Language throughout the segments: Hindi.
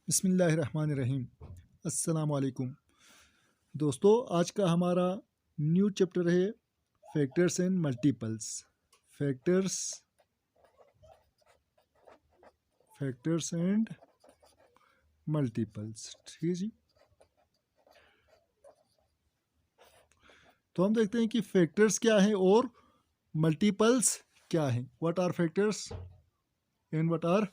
बिस्मिल्लाहिर्रहमानिर्रहीम। अस्सलाम वालेकुम दोस्तों, आज का हमारा न्यू चैप्टर है factors and multiples. Factors factors and multiples, ठीक है जी। तो हम देखते हैं कि फैक्टर्स क्या है और मल्टीपल्स क्या है। What are factors and what are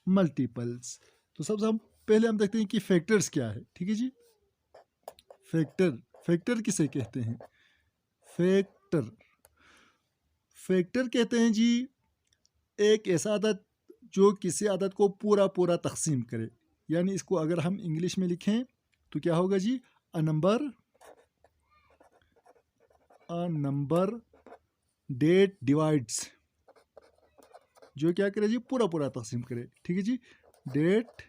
multiples. तो सबसे पहले हम देखते हैं कि फैक्टर्स क्या है, ठीक है जी। फैक्टर किसे कहते हैं? फैक्टर फैक्टर कहते हैं जी एक ऐसा आदत जो किसी आदत को पूरा पूरा तकसीम करे। यानी इसको अगर हम इंग्लिश में लिखें तो क्या होगा जी? अ नंबर डेट डिवाइड्स, जो क्या करे जी? पूरा पूरा तकसीम करे, ठीक है जी। That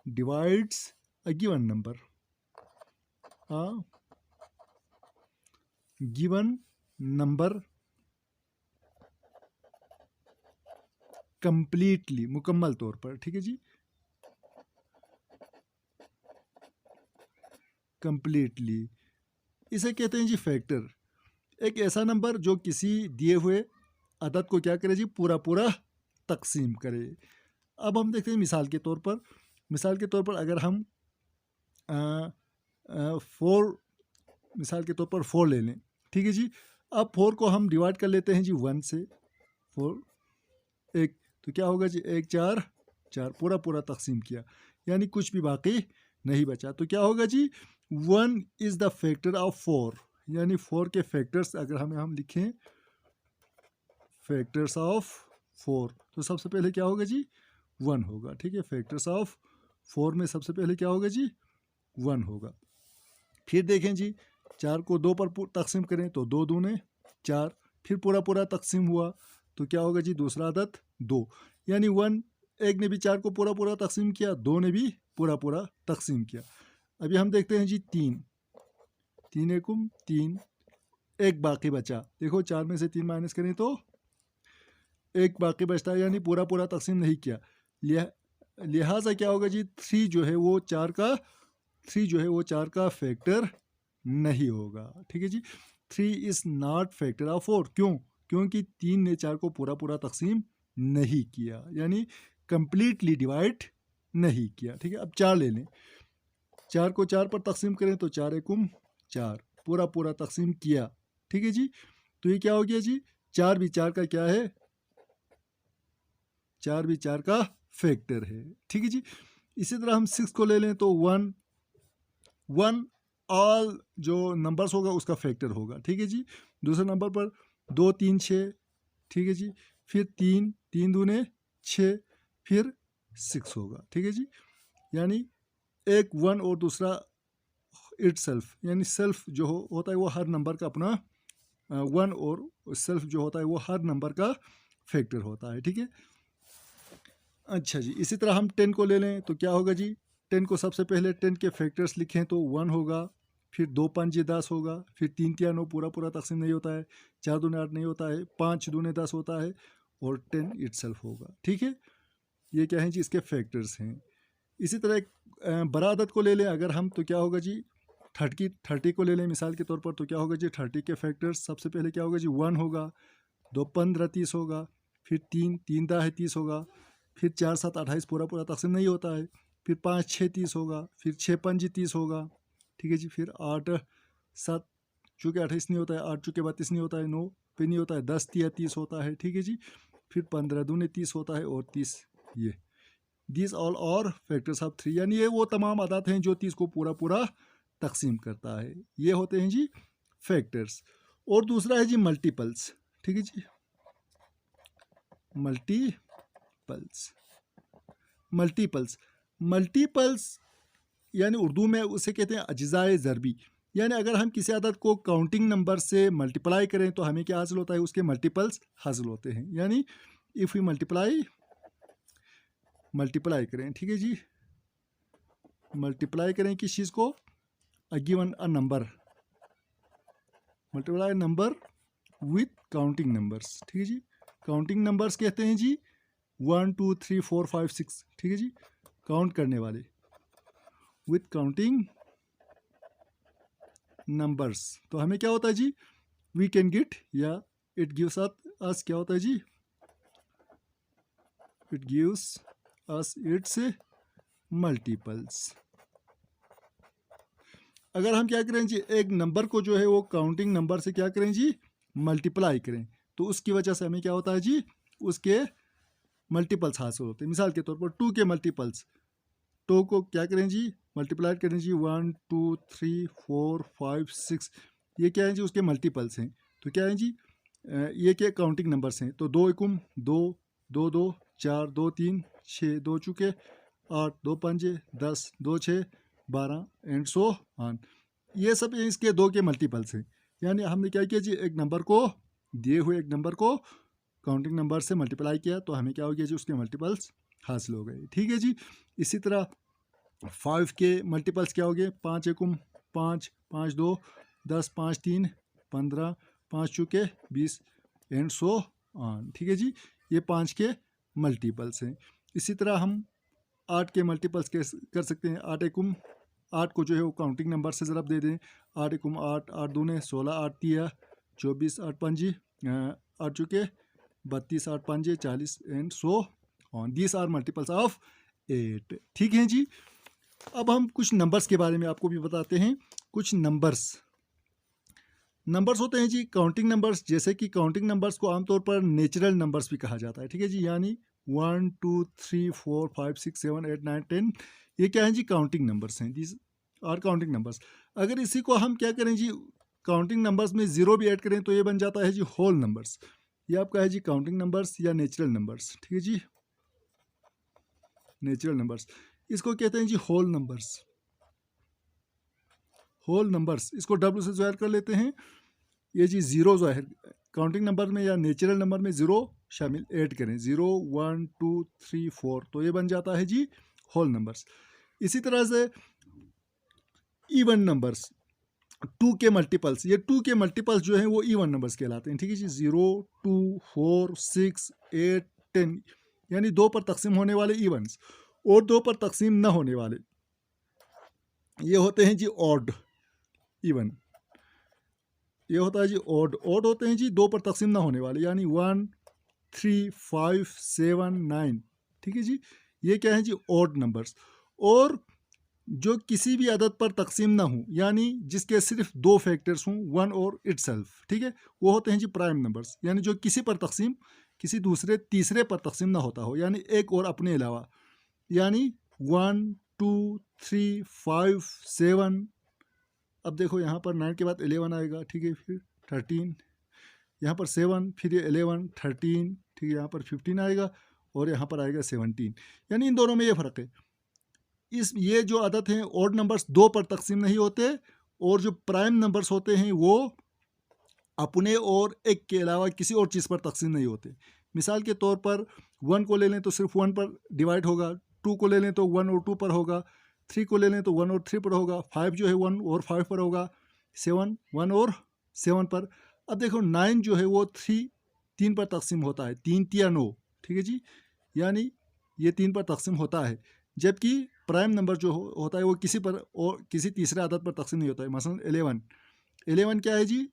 divides a given number, completely, मुकम्मल तौर पर, ठीक है जी। कंप्लीटली इसे कहते हैं जी फैक्टर। एक ऐसा नंबर जो किसी दिए हुए अदद को क्या करे जी? पूरा पूरा तकसीम करे। अब हम देखते हैं मिसाल के तौर पर अगर हम फोर मिसाल के तौर पर 4 ले लें, ठीक है जी। अब 4 को हम डिवाइड कर लेते हैं जी 1 से। 4 एक, तो क्या होगा जी? 1 4 4, पूरा पूरा तकसीम किया, यानी कुछ भी बाकी नहीं बचा। तो क्या होगा जी? 1 इज़ द फैक्टर ऑफ 4, यानी 4 के फैक्टर्स अगर हम लिखें फैक्टर्स ऑफ 4, तो सबसे पहले क्या होगा जी? 1 होगा, ठीक है। फैक्टर्स ऑफ 4 में सबसे पहले क्या होगा जी? 1 होगा। फिर देखें जी, 4 को 2 पर तकसीम करें तो 2 दूने 4, फिर पूरा पूरा तकसीम हुआ तो क्या होगा जी? दूसरा अदद 2, यानी 1, एक ने भी 4 को पूरा पूरा तकसीम किया, 2 ने भी पूरा पूरा तकसीम किया। अभी हम देखते हैं जी 3, 3 एकम 3, एक बाकी बचा। देखो 4 में से 3 माइनस करें तो एक बाकी बचता है, यानी पूरा पूरा तकसीम नहीं किया। लिहाजा क्या होगा जी? 3 जो है वो 4 का फैक्टर नहीं होगा, ठीक है जी। 3 इज़ नॉट फैक्टर ऑफ 4। क्यों? क्योंकि 3 ने 4 को पूरा पूरा तकसीम नहीं किया, यानी कंप्लीटली डिवाइड नहीं किया, ठीक है। अब 4 ले लें, 4 को 4 पर तकसीम करें तो 4 एकम 4, पूरा पूरा तकसीम किया, ठीक है जी। तो ये क्या हो गया जी? 4 भी 4 का क्या है? 4 भी 4 का फैक्टर है, ठीक है जी। इसी तरह हम 6 को ले लें तो 1 ऑल जो नंबर्स होगा उसका फैक्टर होगा, ठीक है जी। दूसरे नंबर पर 2 3 6, ठीक है जी। फिर 3 दूने 6, फिर 6 होगा, ठीक है जी। यानी एक 1 और दूसरा इट सेल्फ, यानी सेल्फ जो होता है वो हर नंबर का अपना 1 और सेल्फ जो होता है वो हर नंबर का फैक्टर होता है, ठीक है। अच्छा जी, इसी तरह हम 10 को ले लें तो क्या होगा जी? 10 को सबसे पहले 10 के फैक्टर्स लिखें तो 1 होगा, फिर 2 5 10 होगा, फिर 3 3 9 पूरा पूरा तकसीम नहीं होता है, 4 दूने 8 नहीं होता है, 5 दूने 10 होता है, और 10 इटसेल्फ होगा, ठीक है। ये क्या है जी? इसके फैक्टर्स हैं। इसी तरह एक बड़ा अदद को ले लें अगर हम तो क्या होगा जी? 30 को ले लें मिसाल के तौर पर तो क्या होगा जी? 30 के फैक्टर्स सबसे पहले क्या होगा जी? 1 होगा, 2 15 30 होगा, फिर 3 दाह 30 होगा, फिर 4 7 28 पूरा पूरा तकसीम नहीं होता है, फिर 5 6 30 होगा, फिर 6 5 30 होगा, ठीक है जी। फिर 8 7 चूँकि 28 नहीं होता है, 8 चूँकि 32 नहीं होता है, 9 पे नहीं होता है, 10 3 30 होता है, ठीक है जी। फिर 15 दूने 30 होता है, और 30 ये दिस ऑल और फैक्टर्स ऑफ 3, यानी ये वो तमाम आदात हैं जो 30 को पूरा पूरा तकसीम करता है। ये होते हैं जी फैक्टर्स। और दूसरा है जी मल्टीपल्स, ठीक है जी। मल्टीपल्स मल्टीपल्स यानी उर्दू में उसे कहते हैं अज्जाए ज़रबी। यानी अगर हम किसी अदद को काउंटिंग नंबर से मल्टीप्लाई करें तो हमें क्या हासिल होता है? उसके मल्टीपल्स हासिल होते हैं। यानी इफ़ वी मल्टीप्लाई करें, ठीक है जी। मल्टीप्लाई करें किस चीज़ को? Given a number, multiply number with counting numbers, ठीक है जी। काउंटिंग नंबर्स कहते हैं जी 1 2 3 4 5 6, ठीक है जी। काउंट करने वाले, विथ काउंटिंग नंबर्स। तो हमें क्या होता है जी, वी कैन गेट या इट गिव्स अस क्या होता है जी, it gives us its multiples. अगर हम क्या करें जी, एक नंबर को जो है वो काउंटिंग नंबर से क्या करें जी, मल्टीप्लाई करें, तो उसकी वजह से हमें क्या होता है जी, उसके मल्टीपल्स हासिल होते हैं। मिसाल के तौर पर 2 के मल्टीपल्स, 2 को क्या करें जी, मल्टीप्लाई करें जी, 1 2 3 4 5 6, ये क्या है जी, उसके मल्टीपल्स हैं। तो क्या है जी, ये क्या काउंटिंग नंबर्स हैं। तो 2 एकम 2, 2 2 4, 2 3 6, 2 चुके 8, 2 पंजे 10, 2 6 12 एंड सो ऑन। ये सब इसके 2 के मल्टीपल्स हैं। यानी हमने क्या किया जी, एक नंबर को, दिए हुए एक नंबर को काउंटिंग नंबर से मल्टीप्लाई किया, तो हमें क्या हो गया जी, उसके मल्टीपल्स हासिल हो गए। ठीक है जी। इसी तरह 5 के मल्टीपल्स क्या हो गए, 5 एकम 5, 5 2 10, 5 3 15, 5 चुके 20 एंड सो ऑन। ठीक है जी, ये 5 के मल्टीपल्स हैं। इसी तरह हम 8 के मल्टीपल्स कर सकते हैं। 8 एकम 8 को जो है वो काउंटिंग नंबर से ज़रब दे दें, 8 एकम 8, 8 दूने 16, 8 तिया 24, 8 पंजी 8 चुके 32, 8 पंजे 40 and so on. These are multiples of 8। ठीक है जी। अब हम कुछ नंबर्स के बारे में आपको भी बताते हैं। कुछ नंबर्स होते हैं जी काउंटिंग नंबर्स, जैसे कि काउंटिंग नंबर्स को आमतौर पर नेचुरल नंबर्स भी कहा जाता है। ठीक है जी, यानी 1 2 3 4 5 6 7 8 9 10, ये क्या है जी, काउंटिंग नंबर्स हैं। These are counting numbers. अगर इसी को हम क्या करें जी, काउंटिंग नंबर्स में ज़ीरो भी ऐड करें तो ये बन जाता है जी होल नंबर्स। ये आपका है जी काउंटिंग नंबर्स या नेचुरल नंबर्स। ठीक है जी, नेचुरल नंबर्स, इसको कहते हैं जी होल नंबर्स। होल नंबर्स, इसको डब्ल्यू से ज़ाहिर कर लेते हैं। ये जी ज़ीरो ज़ाहिर, काउंटिंग नंबर में या नेचुरल नंबर में ज़ीरो शामिल ऐड करें, 0 1 2 3 4, तो ये बन जाता है जी होल नंबर्स। इसी तरह से इवन नंबर्स, 2 के मल्टीपल्स, ये 2 के मल्टीपल्स जो हैं वो इवन नंबर्स कहलाते हैं। ठीक है जी, 0 2 4 6 8 10, यानी 2 पर तकसीम होने वाले इवन्स, और 2 पर तकसीम न होने वाले ये होते हैं जी ऑड इवन। ये होता है जी ऑड होते हैं जी 2 पर तकसीम ना होने वाले, यानी 1 3 5 7 9। ठीक है जी, ये क्या है जी ऑड नंबर्स। और जो किसी भी अदद पर तकसीम ना हो, यानी जिसके सिर्फ 2 फैक्टर्स हों, 1 और इटसेल्फ, ठीक है, वो होते हैं जी प्राइम नंबर्स। यानी जो किसी पर तकसीम, किसी दूसरे तीसरे पर तकसीम ना होता हो, यानी एक और अपने अलावा, यानी 1 2 3 5 7। अब देखो यहाँ पर 9 के बाद 11 आएगा, ठीक है, फिर 13, यहाँ पर 7, फिर ये 11 13, ठीक है, यहाँ पर 15 आएगा, और यहाँ पर आएगा 17। यानी इन दोनों में ये फ़र्क है। ये जो अदद हैं ऑड नंबर्स 2 पर तकसीम नहीं होते, और जो प्राइम नंबर्स होते हैं वो अपने और एक के अलावा किसी और चीज़ पर तकसीम नहीं होते। मिसाल के तौर पर 1 को ले लें तो सिर्फ 1 पर डिवाइड होगा, 2 को ले लें तो 1 और 2 पर होगा, 3 को ले लें तो 1 और 3 पर होगा, 5 जो है 1 और 5 पर होगा, 7 1 और 7 पर। अब देखो 9 जो है वो 3 पर तकसीम होता है, 3 तिया 9, ठीक है जी, यानी ये 3 पर तकसीम होता है। जबकि प्राइम नंबर जो होता है वो किसी पर और किसी तीसरे आदत पर तकसीम नहीं होता है। मसलन 11 क्या है जी,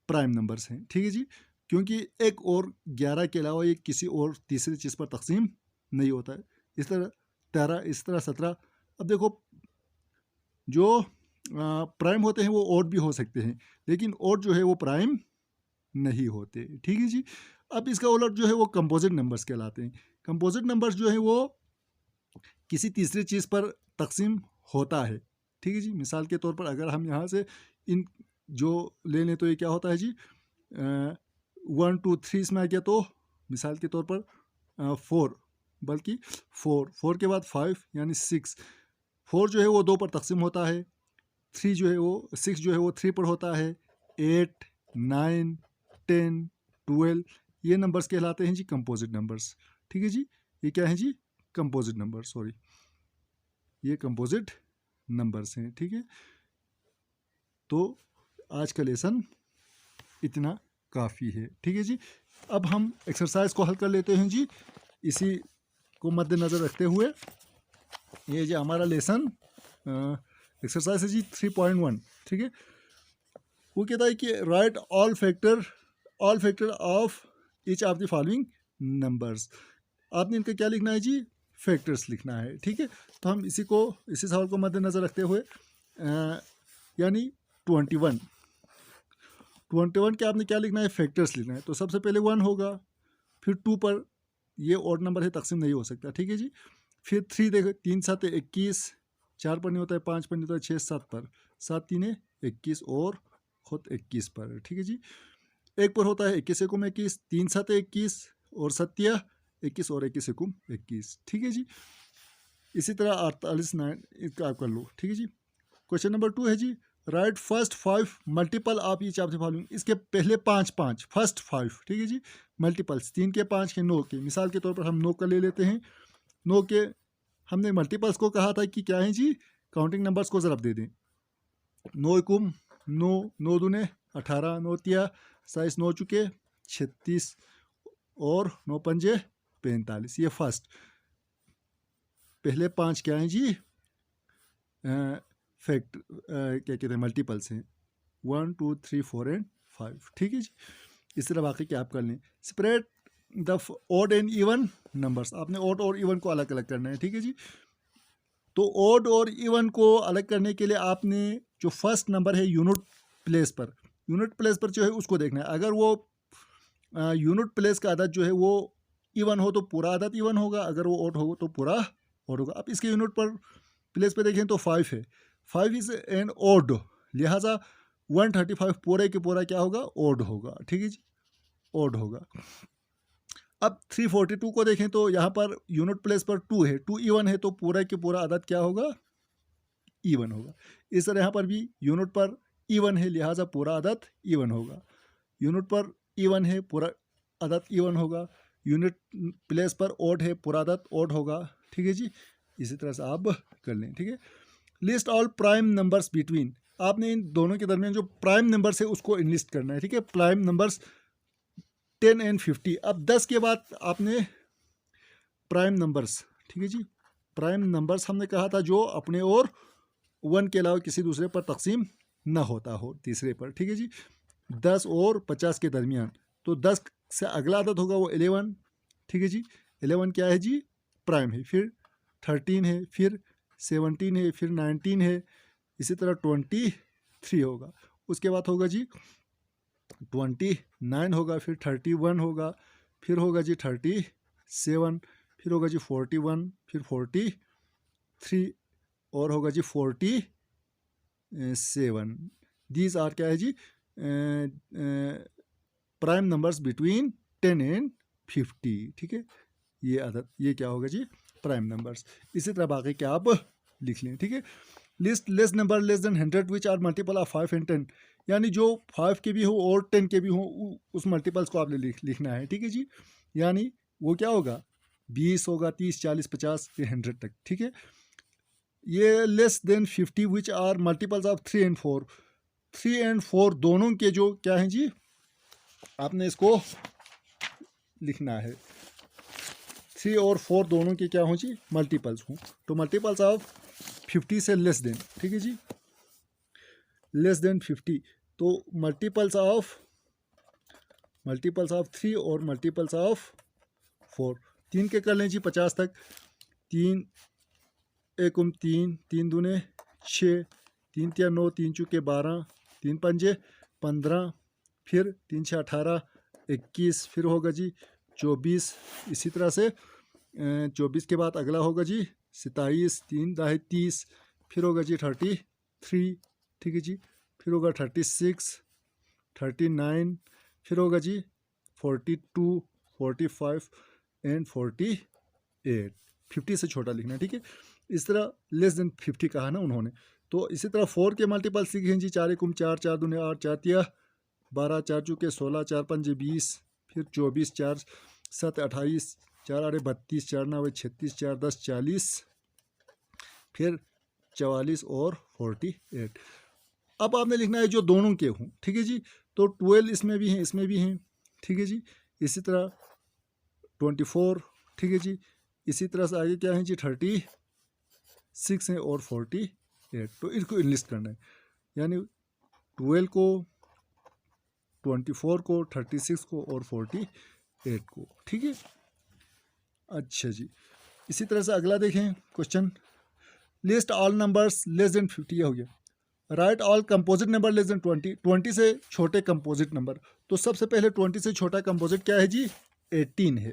प्राइम नंबर्स हैं, ठीक है जी, क्योंकि एक और 11 के अलावा ये किसी और तीसरी चीज़ पर तकसीम नहीं होता है। इस तरह 13, इस तरह 17। अब देखो जो प्राइम होते हैं वो ऑड भी हो सकते हैं, लेकिन ऑड जो है वो प्राइम नहीं होते, ठीक है जी। अब इसका उलट जो है वो कंपोजिट नंबर्स कहलाते हैं। कंपोजिट नंबर्स जो है वो किसी तीसरी चीज़ पर तकसीम होता है, ठीक है जी। मिसाल के तौर पर अगर हम यहाँ से इन जो ले लें तो ये क्या होता है जी, 1 2 3 इसमें आ गया, तो मिसाल के तौर पर 4, बल्कि 4 के बाद 5 यानी 6। 4 जो है वो 2 पर तकसीम होता है, 3 जो है वो 6 जो है वो 3 पर होता है, 8 9 10 12, ये नंबर्स कहलाते हैं जी कंपोजिट नंबर्स, ठीक है जी। ये क्या है जी, कंपोजिट नंबर, सॉरी, ये कंपोजिट नंबर्स हैं, ठीक है। तो आज का लेसन इतना काफ़ी है, ठीक है जी। अब हम एक्सरसाइज को हल कर लेते हैं जी, इसी को मद्देनज़र रखते हुए। ये जी हमारा लेसन एक्सरसाइज है जी 3.1, ठीक है। वो कहता है कि right all factor of each of the following numbers. आपने इनका क्या लिखना है जी, फैक्टर्स लिखना है, ठीक है। तो हम इसी सवाल को मद्देनज़र रखते हुए यानी 21 के आपने क्या लिखना है, फैक्टर्स लिखना है। तो सबसे पहले 1 होगा, फिर 2 पर, ये ऑड नंबर है, तकसीम नहीं हो सकता, ठीक है जी। फिर 3 देखो, 3 7 21, 4 पर नहीं होता है, 5 पर नहीं होता है, 6 7 पर, 7 3 21 और खुद 21 पर, ठीक है जी। 1 पर होता है 21 एकम 21, 3 7 21 और 7 21 और 21 एकम 21, ठीक है जी। इसी तरह 48 9 इसका आप कर लो, ठीक है जी। क्वेश्चन नंबर 2 है जी, write first 5 multiple of each of the following. इसके पहले 5 फर्स्ट 5, ठीक है जी, मल्टीपल्स 3 के 5 के 9 के। मिसाल के तौर पर हम 9 का ले लेते हैं। 9 के हमने मल्टीपल्स को कहा था कि क्या है जी, काउंटिंग नंबर्स को ज़रब दे दें। 9 एकम 9, 9 दूने 18, 9 तिया 27, 9 चुके 36 और 9 पंजे 45। ये फर्स्ट पहले 5 क्या हैं जी, फैक्ट क्या कहते हैं, मल्टीपल्स हैं, 1 2 3 4 एंड 5, ठीक है जी। इस तरह बाकी क्या आप कर लें। Spread the odd and even numbers. आपने ऑड और इवन को अलग अलग करना है, ठीक है जी। तो ऑड और इवन को अलग करने के लिए आपने जो फर्स्ट नंबर है यूनिट प्लेस पर जो है उसको देखना है। अगर वो यूनिट प्लेस का अदद जो है वो इवन हो तो पूरा अदद इवन होगा, अगर वो ऑड हो तो पूरा ऑड होगा। अब इसके यूनिट पर प्लेस पे देखें तो 5 है, 5 इज एन ऑड, लिहाजा 135 पूरे के पूरा क्या होगा, ऑड होगा, ठीक है जी, ऑड होगा। अब 342 को देखें तो यहाँ पर यूनिट प्लेस पर 2 है, 2 इवन है तो पूरा के पूरा अदद क्या होगा, इवन होगा। इस तरह यहाँ पर भी यूनिट पर इवन है, लिहाजा पूरा अदद इवन होगा। यूनिट पर इवन है, पूरा अदद इवन होगा। यूनिट प्लेस पर ऑड है, पूरा अदद ऑड होगा, ठीक है जी। इसी तरह से आप कर लें, ठीक है। List all prime numbers between. आपने इन दोनों के दरमियान जो प्राइम नंबर्स है उसको लिस्ट करना है, ठीक है। Prime numbers 10 and 50। अब 10 के बाद आपने प्राइम नंबर्स, ठीक है जी, प्राइम नंबर्स हमने कहा था जो अपने और 1 के अलावा किसी दूसरे पर तकसीम ना होता हो तीसरे पर, ठीक है जी। 10 और 50 के दरमियान, तो 10 से अगला अदद होगा वो 11, ठीक है जी। 11 क्या है जी, प्राइम है। फिर 13 है, फिर 17 है, फिर 19 है, इसी तरह 23 होगा। उसके बाद होगा जी 29 होगा, फिर 31 होगा, फिर होगा जी 37, फिर होगा जी 41, फिर 43 और होगा जी 47। दीज आर क्या है जी, प्राइम नंबर्स बिटवीन 10 एंड 50, ठीक है। ये अदद, ये क्या होगा जी, प्राइम नंबर्स। इसी तरह बाकी क्या आप लिख लें, ठीक है। List less number less than 100 which are multiple of 5 and 10। यानी जो 5 के भी हो और 10 के भी हो उस मल्टीपल्स को आपने लिखना है, ठीक है जी। यानी वो क्या होगा, 20 होगा, 30 40 50 फिर 100 तक, ठीक है। ये less than 50 which are multiples of 3 and 4। 3 and 4 दोनों के जो क्या हैं जी, आपने इसको लिखना है। 3 और 4 दोनों के क्या हों जी, मल्टीपल्स हों। तो मल्टीपल्स ऑफ 50 से लेस देन, ठीक है जी, लेस देन 50। तो मल्टीपल्स ऑफ 3 और मल्टीपल्स ऑफ 4, 3 के कर लें जी 50 तक। 3 एकम 3, 3 दूने 6, 3 तिया 9, 3 चुके 12, 3 पंजे 15, फिर 3 6 18, 21, फिर होगा जी 24। इसी तरह से 24 के बाद अगला होगा जी 27, 3 दाहे 30, फिर होगा जी 33, ठीक है जी, फिर होगा 36, 39, फिर होगा जी 42, 45 एंड 48। 50 से छोटा लिखना है, ठीक है। इस तरह लेस देन 50 कहा ना उन्होंने। तो इसी तरह 4 के मल्टीपल्स लिखे हैं जी, 4 एकम 4, 4 दूने 8, 4 तिया 12, 4 चुके 16, 4 पंजे 20, फिर 24, 4 7 28, 4 8 32, 4 9 36, 4 10 40, फिर 44 और 48। अब आपने लिखना है जो दोनों के हों, ठीक है जी। तो 12 इसमें भी हैं, इसमें भी हैं, ठीक है जी। इसी तरह 24, ठीक है जी। इसी तरह से आगे क्या है जी 30, 6 हैं और 48, तो इसको इनलिस्ट करना है, यानी 12 को, 24 को, 36 को और 48 को, ठीक है। अच्छा जी, इसी तरह से अगला देखें question, list all numbers less than 50, ये हो गया। Right all composite number less then 20, 20 से छोटे कंपोजिट नंबर। तो सबसे पहले 20 से छोटा कंपोजिट क्या है जी, 18 है,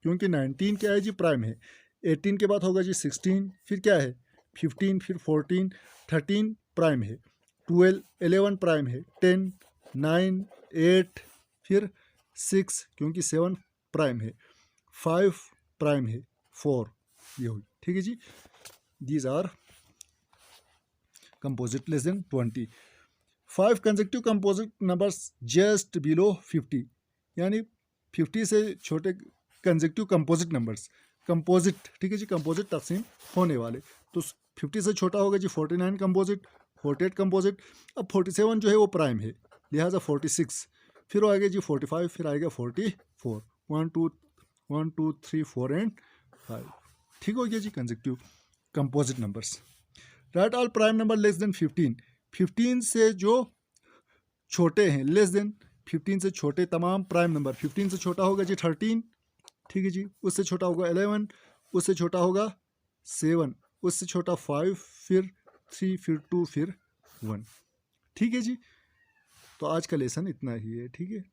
क्योंकि 19 क्या है जी, प्राइम है। 18 के बाद होगा जी 16, फिर क्या है 15, फिर 14, 13 प्राइम है, 12, 11 प्राइम है, 10, 9, 8, फिर 6 क्योंकि 7 प्राइम है, 5 प्राइम है, 4, ये होगी, ठीक है जी। These are composite less than 20. 5 consecutive composite numbers just below 50, यानी 50 से छोटे consecutive composite numbers, composite, ठीक है जी, composite तकसीम होने वाले। तो 50 से छोटा होगा जी 49 composite, 48 composite। अब 47 जो है वो प्राइम है, लिहाजा 46, फिर आएगा जी 45, फिर आएगा 44, 1 2 3 4 एंड 5, ठीक हो गया जी consecutive composite numbers। Right all prime number less then 15, 15 से जो छोटे हैं, लेस देन 15 से छोटे तमाम प्राइम नंबर। 15 से छोटा होगा जी 13, ठीक है जी, उससे छोटा होगा 11, उससे छोटा होगा 7, उससे छोटा 5, फिर 3, फिर 2, फिर 1, ठीक है जी। तो आज का लेसन इतना ही है, ठीक है।